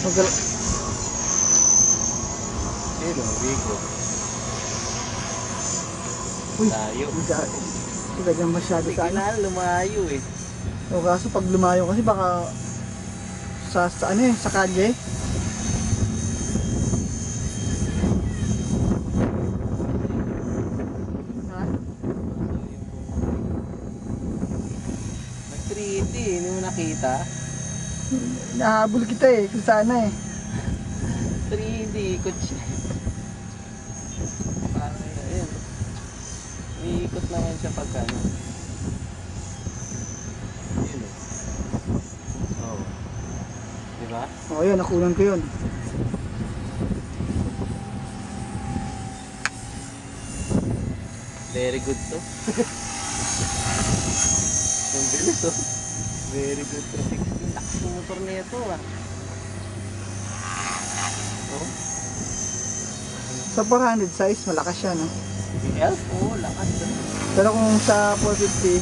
Magal... Sino? Bigo. Uy, Layo. hindi ka masyado Hindi sa ano. na lumayo eh. O kaso pag lumayo kasi baka sa ano eh, sa kalye. Ha? Nag-3D eh. Hindi mo nakita? Nahabol kita eh, kung sana eh. 3D. Ikot siya. Parang yun. Iikot naman siya pag ano. Yun eh. Oo. Diba? O yun, nakunan ko yun. Very good to. Ang bilis oh. Very good to 16. Lakas ng motor na ito ah. Oh. Sa 400 size, malakas siya, no? BL? Oo, lakas. Pero kung sa 450,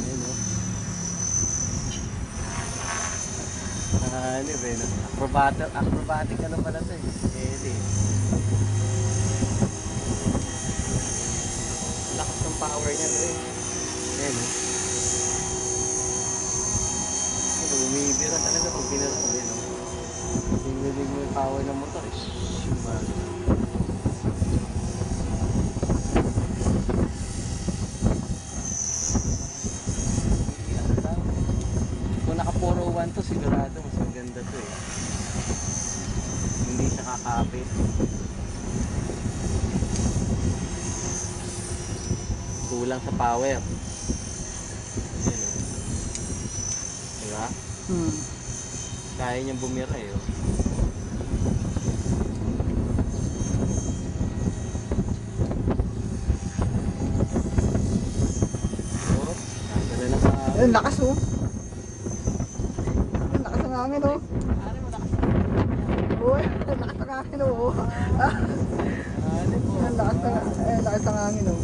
Ayun oh. Ano ba yun? Acrobatic ano pala ito eh. Pwede. Lakas ng power niya rin. Ayun oh. Ayun, bumibira talaga pag binara ko din oh. Tingnan mo yung power ng motor eh. Kung naka 401 to sigurado mas maganda to eh. Hindi siya kakapit. Kulang sa power. Ayan oh. Diba? Kaya niyang bumira eh oh. Oh, nandala na sa ayun, lakas oh. Ayun, lakas ng hangin oh. Ano mo lakas? Uy, lakas ng hangin oh. Ano po? Ayun, lakas ng hangin oh.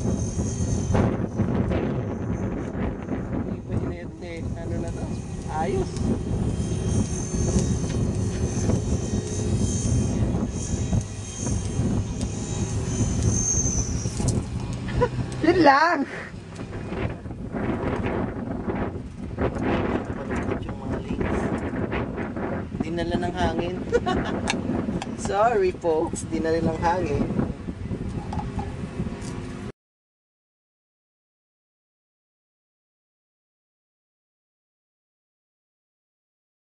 Ano na to? Ayos. Yun lang. Palungkot yung mga links. Dinala ng hangin. Sorry folks, dinala ng hangin.